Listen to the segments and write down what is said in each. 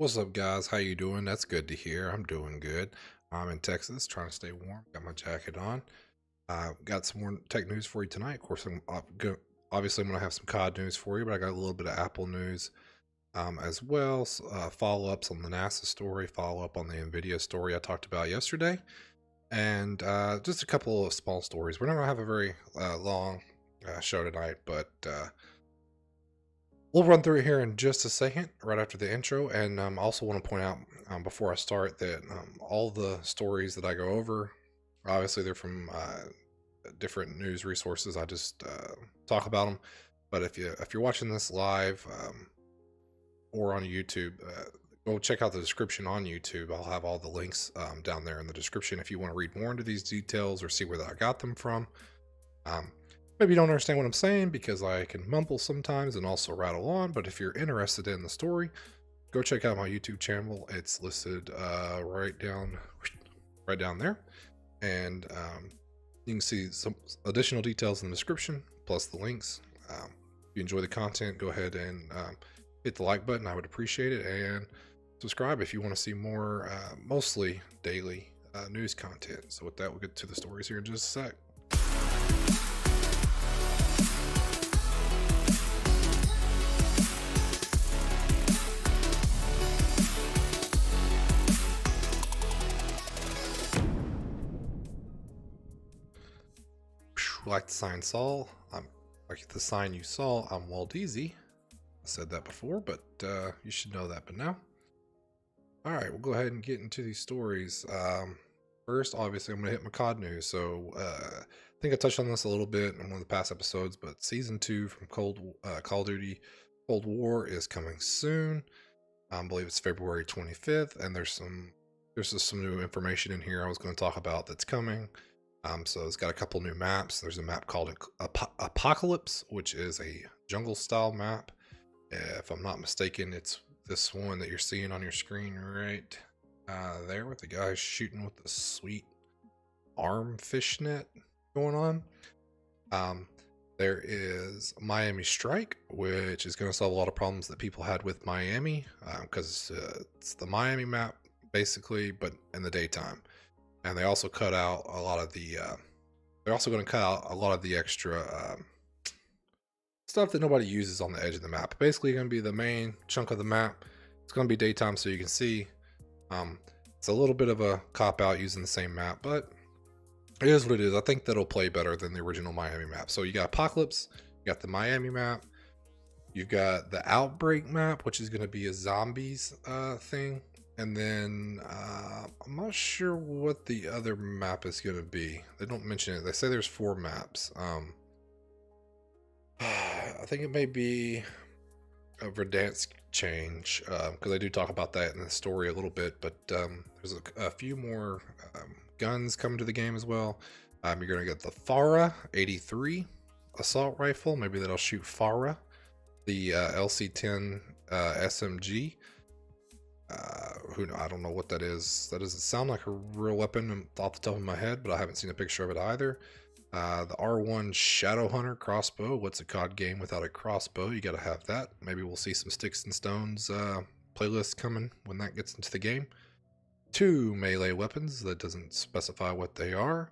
What's up, guys? How you doing? That's good to hear. I'm doing good. I'm in Texas, trying to stay warm. Got my jacket on. Got some more tech news for you tonight. Of course, obviously I'm gonna have some COD news for you, but I got a little bit of Apple news as well. Follow-ups on the NASA story, follow-up on the Nvidia story I talked about yesterday, and just a couple of small stories. We're not gonna have a very long show tonight, but we'll run through it here in just a second, right after the intro. And I also want to point out before I start that all the stories that I go over, obviously they're from different news resources. I just talk about them. But if you're watching this live or on YouTube, go check out the description on YouTube. I'll have all the links down there in the description if you want to read more into these details or see where I got them from. Um, Maybe you don't understand what I'm saying because I can mumble sometimes and also rattle on, but if you're interested in the story, go check out my YouTube channel. It's listed right down there, and you can see some additional details in the description plus the links. If you enjoy the content, go ahead and hit the like button. I would appreciate it, and subscribe if you want to see more, mostly daily news content. So with that, we'll get to the stories here in just a sec. Like the sign saw, like the sign you saw, I'm Waldo. I said that before, but you should know that by now. All right, we'll go ahead and get into these stories. First, obviously, I'm going to hit my COD news. So I think I touched on this a little bit in one of the past episodes, but Season 2 from Call of Duty Cold War is coming soon. I believe it's February 25th, and there's just some new information in here I was going to talk about that's coming. So it's got a couple new maps. There's a map called Apocalypse, which is a jungle style map. If I'm not mistaken, it's this one that you're seeing on your screen right there with the guy shooting with the sweet arm fishnet going on. There is Miami Strike, which is going to solve a lot of problems that people had with Miami because it's the Miami map basically, but in the daytime. And they also cut out a lot of the they're also going to cut out a lot of the extra stuff that nobody uses on the edge of the map. Basically going to be the main chunk of the map. It's going to be daytime so you can see. It's a little bit of a cop out using the same map, but it is what it is. I think that'll play better than the original Miami map. So you got Apocalypse, you got the Miami map, you've got the Outbreak map, which is going to be a zombies thing. And then I'm not sure what the other map is going to be. They don't mention it. They say there's 4 maps. I think it may be a Verdansk change because I do talk about that in the story a little bit. But there's a few more guns coming to the game as well. You're going to get the Farah 83 assault rifle. Maybe that'll shoot Farah. The LC-10 SMG. I don't know what that is. That doesn't sound like a real weapon off the top of my head, but I haven't seen a picture of it either. The R1 Shadowhunter crossbow. What's a COD game without a crossbow? You got to have that. Maybe we'll see some Sticks and Stones playlists coming when that gets into the game. 2 melee weapons. That doesn't specify what they are.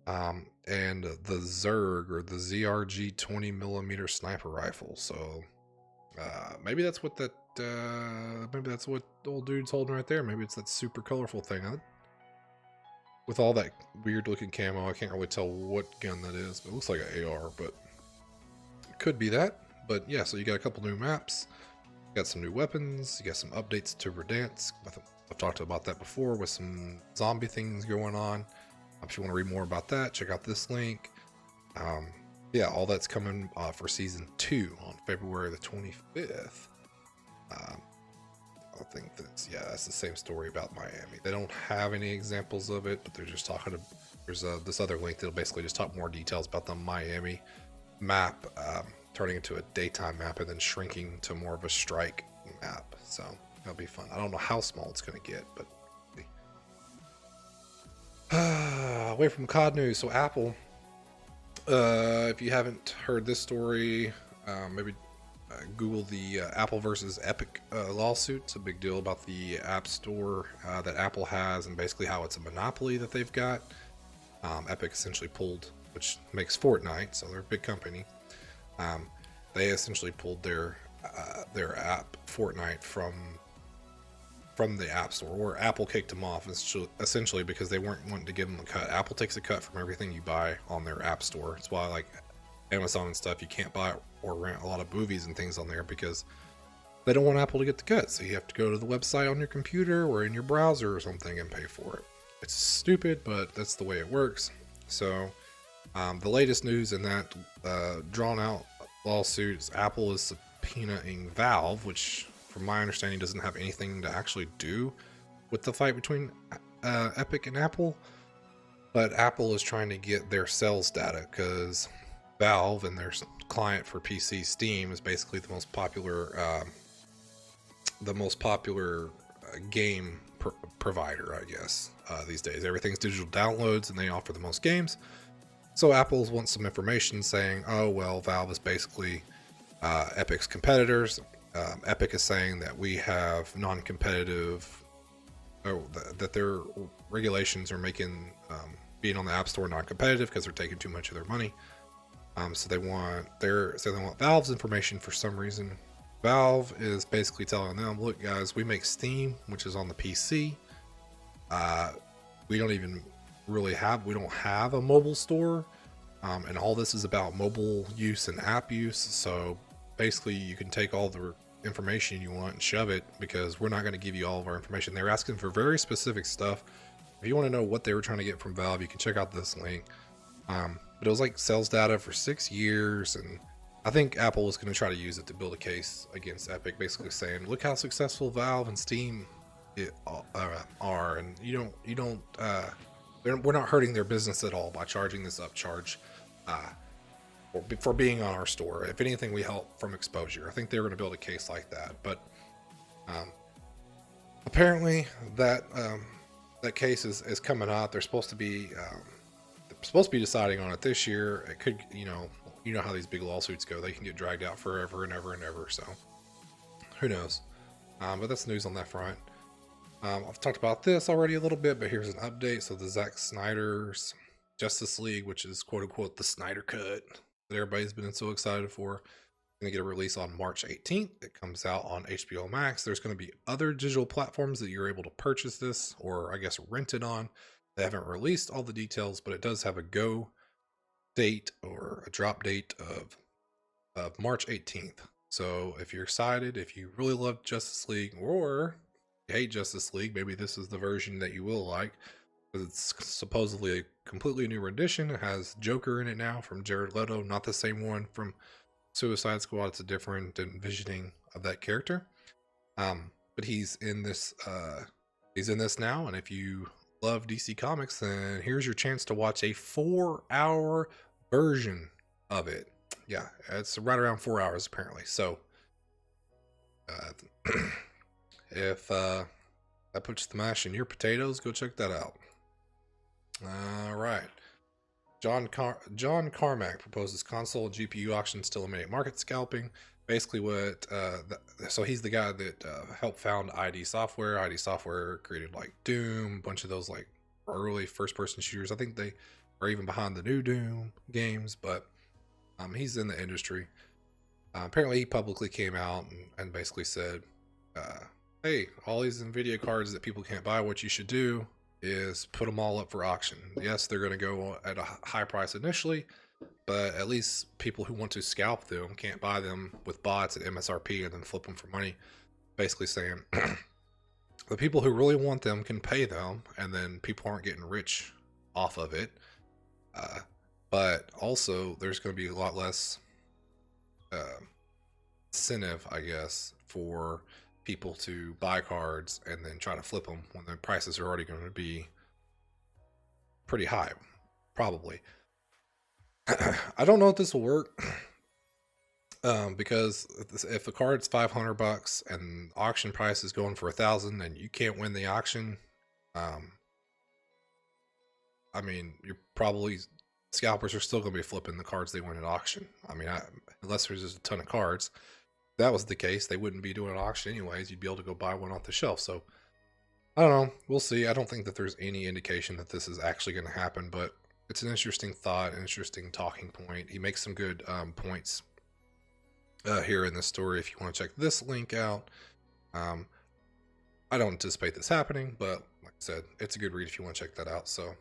And the Zerg or the ZRG 20mm sniper rifle. So maybe that's what that. Maybe that's what old dude's holding right there. Maybe it's that super colorful thing. With all that weird looking camo, I can't really tell what gun that is. But it looks like an AR, but it could be that. But yeah, so you got a couple new maps. You got some new weapons. You got some updates to Verdansk. I've talked about that before with some zombie things going on. If you want to read more about that, check out this link. Yeah, all that's coming for Season 2 on February the 25th. I think that's the same story about Miami. They don't have any examples of it, but they're just talking to, there's this other link that'll basically just talk more details about the Miami map turning into a daytime map and then shrinking to more of a strike map. So that'll be fun. I don't know how small it's going to get, but away from COD news. So Apple, if you haven't heard this story, maybe Google the Apple versus Epic lawsuit. It's a big deal about the App Store that Apple has, and basically how it's a monopoly that they've got. Epic essentially pulled, which makes Fortnite, so they're a big company. They essentially pulled their app Fortnite from the App Store, or Apple kicked them off essentially because they weren't wanting to give them a cut. Apple takes a cut from everything you buy on their App Store. That's why, like Amazon and stuff, you can't buy or rent a lot of movies and things on there because they don't want Apple to get the cut. So you have to go to the website on your computer or in your browser or something and pay for it. It's stupid, but that's the way it works. So the latest news in that drawn out lawsuit is Apple is subpoenaing Valve, which from my understanding doesn't have anything to actually do with the fight between Epic and Apple. But Apple is trying to get their sales data because Valve and their client for PC, Steam, is basically the most popular game provider, I guess, these days. Everything's digital downloads, and they offer the most games. So Apple wants some information saying, oh well, Valve is basically Epic's competitors. Epic is saying that we have non-competitive, that their regulations are making being on the App Store non-competitive because they're taking too much of their money. So they want Valve's information for some reason. Valve is basically telling them, look guys, we make Steam, which is on the PC. We don't have a mobile store. And all this is about mobile use and app use. So basically you can take all the information you want and shove it, because we're not going to give you all of our information. They're asking for very specific stuff. If you want to know what they were trying to get from Valve, you can check out this link. But it was like sales data for 6 years, and I think Apple was going to try to use it to build a case against Epic, basically saying, look how successful Valve and Steam are, and we're not hurting their business at all by charging this upcharge for being on our store. If anything, we help from exposure. I think they were going to build a case like that, but apparently that case is coming out. They're supposed to be deciding on it this year. It could, you know how these big lawsuits go. They can get dragged out forever and ever and ever. So who knows? But that's news on that front. I've talked about this already a little bit, but here's an update. So the Zack Snyder's Justice League, which is quote unquote the Snyder Cut that everybody's been so excited for, going to get a release on March 18th. It comes out on HBO Max. There's going to be other digital platforms that you're able to purchase this, or I guess rent it on. They haven't released all the details, but it does have a go date or a drop date of March 18th. So if you're excited, if you really love Justice League, or you hate Justice League, maybe this is the version that you will like, because it's supposedly a completely new rendition. It has Joker in it now from Jared Leto, not the same one from Suicide Squad. It's a different envisioning of that character. But he's in this now, and if you love DC Comics, then here's your chance to watch a 4-hour version of it. Yeah, it's right around 4 hours apparently. So if that puts the mash in your potatoes, go check that out. All right. John Carmack proposes console and GPU auctions to eliminate market scalping. Basically so he's the guy that helped found ID Software. ID Software created like Doom, a bunch of those like early first-person shooters. I think they are even behind the new Doom games, but he's in the industry. Apparently he publicly came out and basically said, hey, all these Nvidia cards that people can't buy, what you should do is put them all up for auction. Yes, they're going to go at a high price initially, but at least people who want to scalp them can't buy them with bots at MSRP and then flip them for money. Basically saying the people who really want them can pay them, and then people aren't getting rich off of it. But also there's going to be a lot less incentive, I guess, for people to buy cards and then try to flip them when the prices are already going to be pretty high, probably. I don't know if this will work, because if the card's $500 and auction price is going for $1,000 and you can't win the auction, I mean, you're probably, scalpers are still going to be flipping the cards they win at auction. I mean, unless there's just a ton of cards. that was the case, they wouldn't be doing an auction anyways. You'd be able to go buy one off the shelf. So I don't know. We'll see. I don't think that there's any indication that this is actually going to happen, but it's an interesting thought, an interesting talking point. He makes some good points here in this story if you want to check this link out. I don't anticipate this happening, but like I said, it's a good read if you want to check that out. So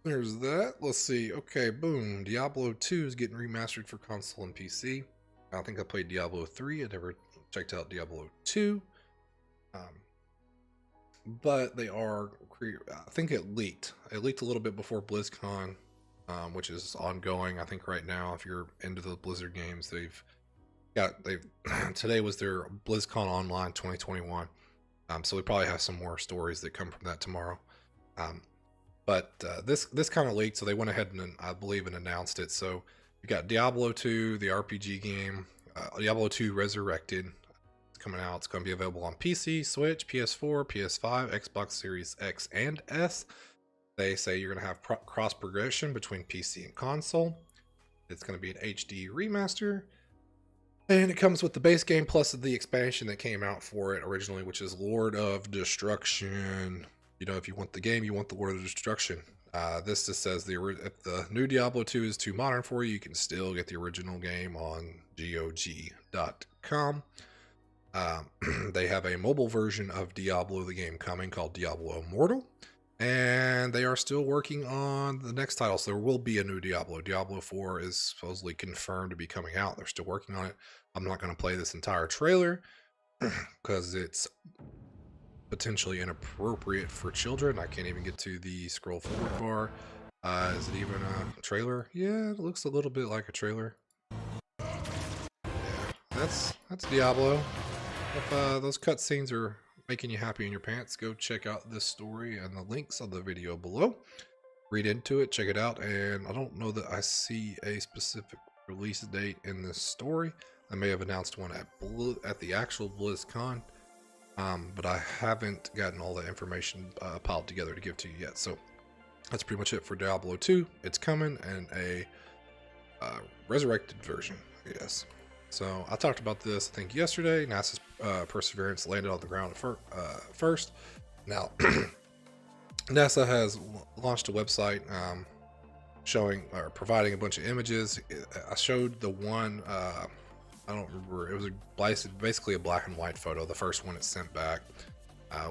there's that. Let's see. Okay, boom. Diablo 2 is getting remastered for console and PC. I think I played Diablo 3. I never checked out Diablo 2. But they are, I think it leaked. It leaked a little bit before BlizzCon, which is ongoing. I think right now, if you're into the Blizzard games, today was their BlizzCon Online 2021. So we probably have some more stories that come from that tomorrow. But this kind of leaked, so they went ahead and I believe and announced it. So you got Diablo 2, the RPG game, Diablo 2 Resurrected. Coming out. It's going to be available on PC, Switch, PS4, PS5, Xbox Series X and S. They say you're going to have cross progression between PC and console. It's going to be an HD remaster, and it comes with the base game plus the expansion that came out for it originally, which is Lord of Destruction. You know, if you want the game, you want the Lord of Destruction. This just says if the new Diablo 2 is too modern for you, you can still get the original game on GOG.com. They have a mobile version of Diablo, the game coming, called Diablo Immortal, and they are still working on the next title, so there will be a new Diablo. Diablo 4 is supposedly confirmed to be coming out. They're still working on it. I'm not going to play this entire trailer because it's potentially inappropriate for children. I can't even get to the scroll forward bar. Is it even a trailer? Yeah, it looks a little bit like a trailer. Yeah, that's Diablo. If those cutscenes are making you happy in your pants, go check out this story and the links on the video below. Read into it, check it out, and I don't know that I see a specific release date in this story. I may have announced one at the actual BlizzCon, but I haven't gotten all the information piled together to give to you yet. So that's pretty much it for Diablo 2. It's coming, and a resurrected version, I guess. So I talked about this, I think, yesterday. NASA's Perseverance landed on the ground first. Now, NASA has launched a website showing or providing a bunch of images. I showed the one, I don't remember, it was basically a black and white photo, the first one it sent back,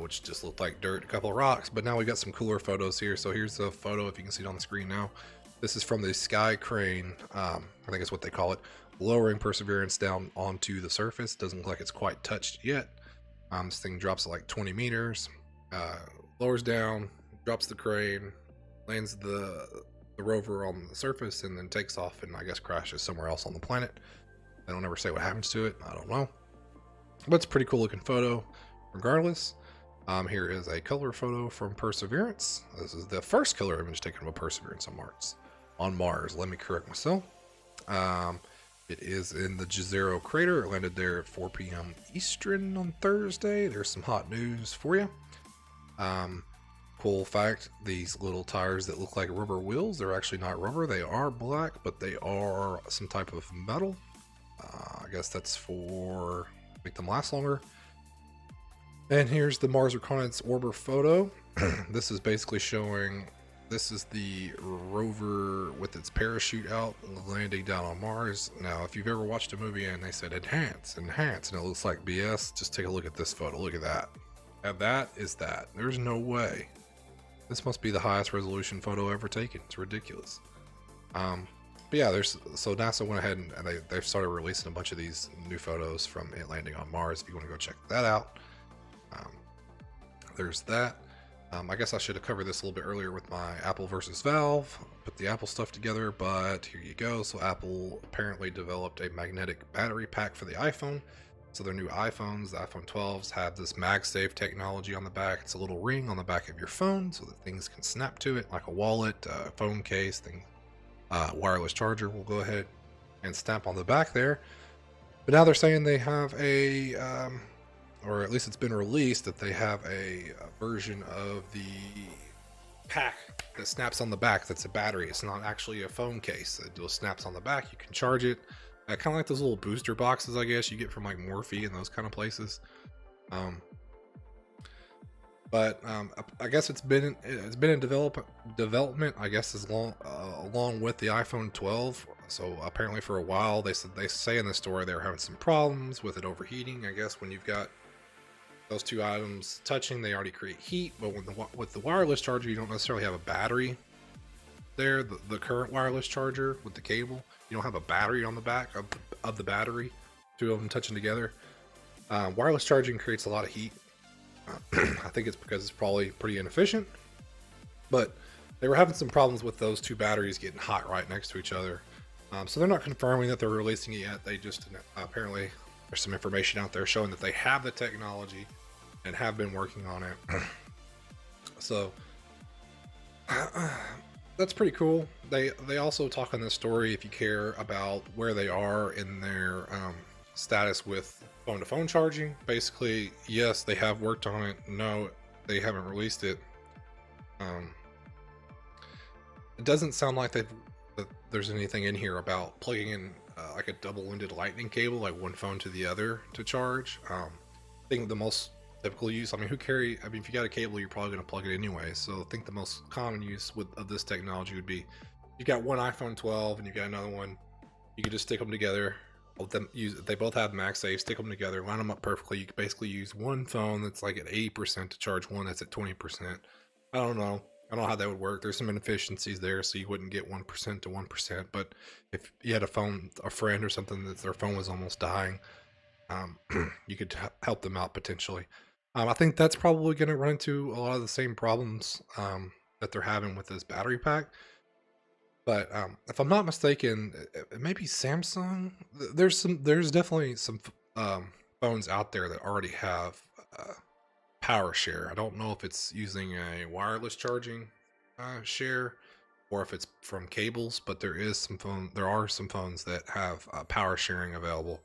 which just looked like dirt, a couple of rocks. But now we got some cooler photos here. So here's the photo, if you can see it on the screen now. This is from the Sky Crane, I think that's what they call it, lowering Perseverance down onto the surface. Doesn't look like it's quite touched yet. This thing drops at like 20 meters, lowers down, drops the crane, lands the rover on the surface, and then takes off and I guess crashes somewhere else on the planet. They don't ever say what happens to it. I don't know. But it's a pretty cool looking photo regardless. Here is a color photo from Perseverance. This is the first color image taken of Perseverance on Mars. Let me correct myself. It is in the Jezero crater. It landed there at 4 p.m. Eastern on Thursday. There's some hot news for you. Cool fact, these little tires that look like rubber wheels, they're actually not rubber. They are black, but they are some type of metal. I guess that's for make them last longer. And here's the Mars Reconnaissance Orbiter photo. This is basically showing, this is the rover with its parachute out landing down on Mars. Now, if you've ever watched a movie and they said enhance, and it looks like BS, just take a look at this photo. Look at that. And that is that. There's no way. This must be the highest resolution photo ever taken. It's ridiculous. But yeah, so NASA went ahead and they've started releasing a bunch of these new photos from it landing on Mars. If you want to go check that out. There's that. I guess I should have covered this a little bit earlier with my Apple versus Valve, put the Apple stuff together, but here you go. So Apple apparently developed a magnetic battery pack for the iPhone. So their new iPhones, the iPhone 12s, have this MagSafe technology on the back. It's a little ring on the back of your phone so that things can snap to it, like a wallet, phone case, wireless charger will go ahead and snap on the back there. But now they're saying they have a, or at least it's been released, that they have a version of the pack that snaps on the back that's a battery. It's not actually a phone case. It just snaps on the back. You can charge it. Kind of like those little booster boxes, I guess you get from like Morphe and those kind of places. Um, but I guess it's been in development, I guess, as long along with the iPhone 12. So apparently, for a while, they say in the story they were having some problems with it overheating. I guess when you've got those two items touching, they already create heat. But with the wireless charger, you don't necessarily have a battery there. The current wireless charger with the cable, you don't have a battery on the back of the battery. Two of them touching together. Wireless charging creates a lot of heat. I think it's because it's probably pretty inefficient, but they were having some problems with those two batteries getting hot right next to each other. So they're not confirming that they're releasing it yet. They just apparently there's some information out there showing that they have the technology and have been working on it. So that's pretty cool. They also talk in this story, if you care about where they are in their status with phone-to-phone charging. Basically, yes, they have worked on it. No, they haven't released it. It doesn't sound like that there's anything in here about plugging in like a double-winded lightning cable, like one phone to the other to charge. I think the most typical use, I mean, if you got a cable, you're probably going to plug it anyway. So I think the most common use of this technology would be, you got one iPhone 12 and you got another one, you could just stick them together. They both have MagSafe, stick them together, line them up perfectly. You could basically use one phone that's like at 80% to charge one that's at 20%. I don't know how that would work. There's some inefficiencies there, so you wouldn't get 1% to 1%. But if you had a friend or something that their phone was almost dying, you could help them out potentially. I think that's probably going to run into a lot of the same problems that they're having with this battery pack. But if I'm not mistaken, maybe Samsung. There's definitely some phones out there that already have power share. I don't know if it's using a wireless charging share or if it's from cables, but there are some phones that have power sharing available.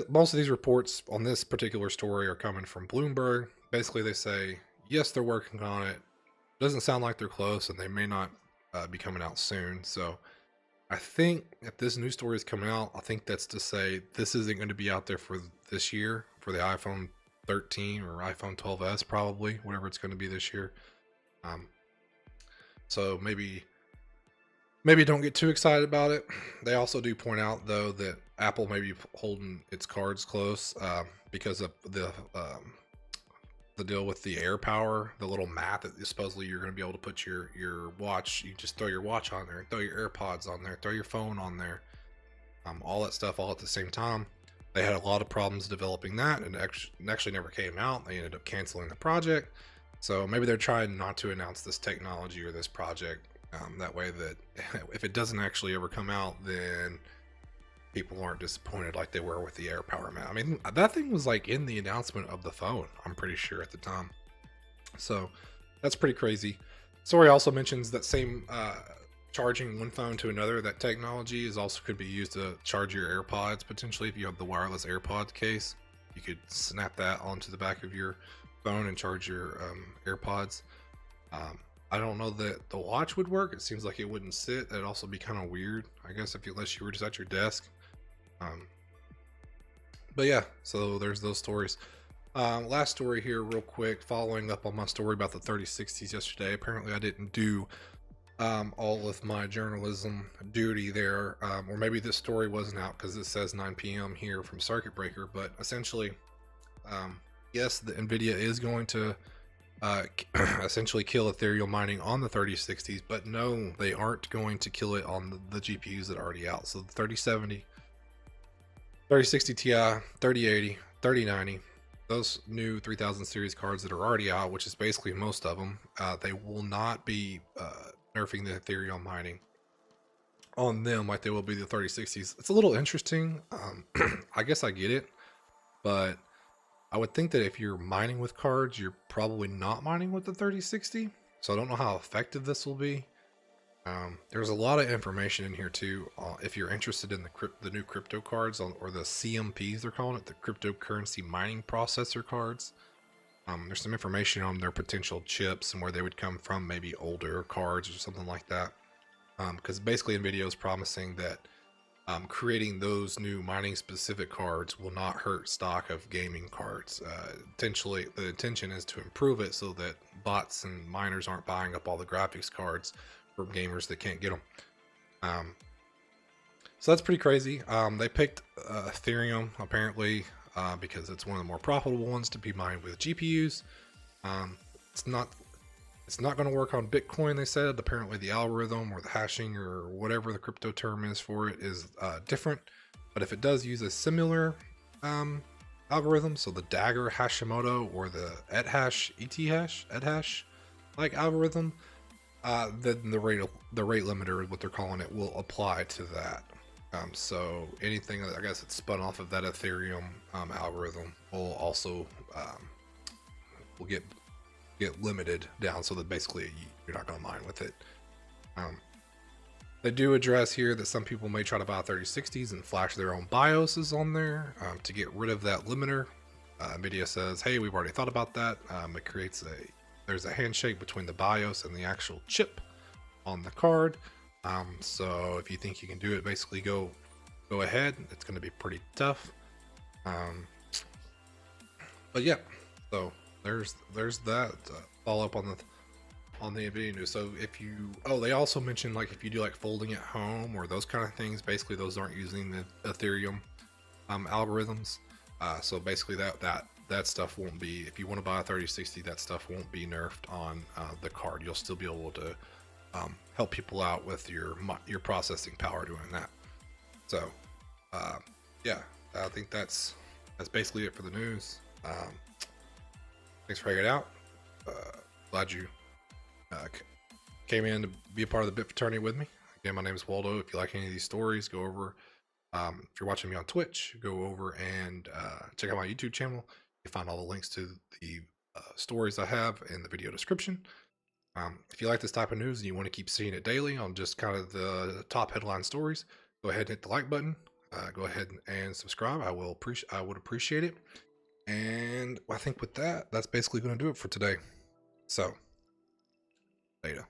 Most of these reports on this particular story are coming from Bloomberg. Basically, they say yes, they're working on it. Doesn't sound like they're close, and they may not be coming out soon. So I think if this new story is coming out, I think that's to say this isn't going to be out there for this year for the iPhone 13 or iPhone 12s, probably whatever it's going to be this year. So maybe don't get too excited about it. They also do point out though that Apple may be holding its cards close because of the deal with the air power, the little mat that supposedly you're going to be able to put your watch. You just throw your watch on there, throw your AirPods on there, throw your phone on there, all that stuff all at the same time. They had a lot of problems developing that, and actually never came out. They ended up canceling the project. So maybe they're trying not to announce this technology or this project. That way that if it doesn't actually ever come out, then people aren't disappointed like they were with the air power mat. I mean, that thing was like in the announcement of the phone, I'm pretty sure at the time. So that's pretty crazy. Story also mentions that same charging one phone to another, that technology could be used to charge your AirPods potentially. If you have the wireless AirPods case, you could snap that onto the back of your phone and charge your AirPods. I don't know that the watch would work. It seems like it wouldn't sit. That'd also be kind of weird, I guess, unless you were just at your desk. But yeah, so there's those stories. Last story here real quick, following up on my story about the 3060s yesterday. Apparently I didn't do all of my journalism duty there, or maybe this story wasn't out because it says 9 p.m. here from Circuit Breaker. But essentially, yes, the Nvidia is going to essentially kill ethereal mining on the 3060s, but no, they aren't going to kill it on the GPUs that are already out. So the 3070, 3060 Ti, 3080, 3090, those new 3000 series cards that are already out, which is basically most of them, they will not be nerfing the ethereal mining on them like they will be the 3060s. It's a little interesting. I guess I get it, but I would think that if you're mining with cards, you're probably not mining with the 3060. So I don't know how effective this will be. There's a lot of information in here too. If you're interested in the new crypto cards, or the CMPs they're calling it, the cryptocurrency mining processor cards. There's some information on their potential chips and where they would come from, maybe older cards or something like that. Because basically Nvidia is promising that creating those new mining specific cards will not hurt stock of gaming cards. Potentially, the intention is to improve it so that bots and miners aren't buying up all the graphics cards for gamers that can't get them. So that's pretty crazy. They picked Ethereum apparently because it's one of the more profitable ones to be mined with GPUs. It's not going to work on Bitcoin, they said. Apparently the algorithm or the hashing or whatever the crypto term is for it is different. But if it does use a similar algorithm, so the Dagger Hashimoto or the ethash like algorithm, then the rate limiter, what they're calling it, will apply to that. So anything that I guess it's spun off of that Ethereum algorithm will also will get limited down, so that basically you're not going to mine with it. They do address here that some people may try to buy 3060s and flash their own BIOSes on there to get rid of that limiter. Nvidia says, hey, we've already thought about that. It creates there's a handshake between the BIOS and the actual chip on the card. So if you think you can do it, basically go ahead. It's going to be pretty tough. But yeah, so there's that. Follow up on the Nvidia news. So if you, they also mentioned like if you do like folding at home or those kind of things, basically those aren't using the Ethereum algorithms. So basically that stuff won't be, if you want to buy a 3060, that stuff won't be nerfed on the card. You'll still be able to help people out with your processing power doing that. So yeah, I think that's basically it for the news. Thanks for hanging out. Glad you came in to be a part of the Bit Fraternity with me. Again, my name is Waldo. If you like any of these stories, go over. If you're watching me on Twitch, go over and check out my YouTube channel. You find all the links to the stories I have in the video description. If you like this type of news and you want to keep seeing it daily on just kind of the top headline stories, go ahead and hit the like button. Go ahead and subscribe. I would appreciate it. And I think with that, that's basically going to do it for today. So, later.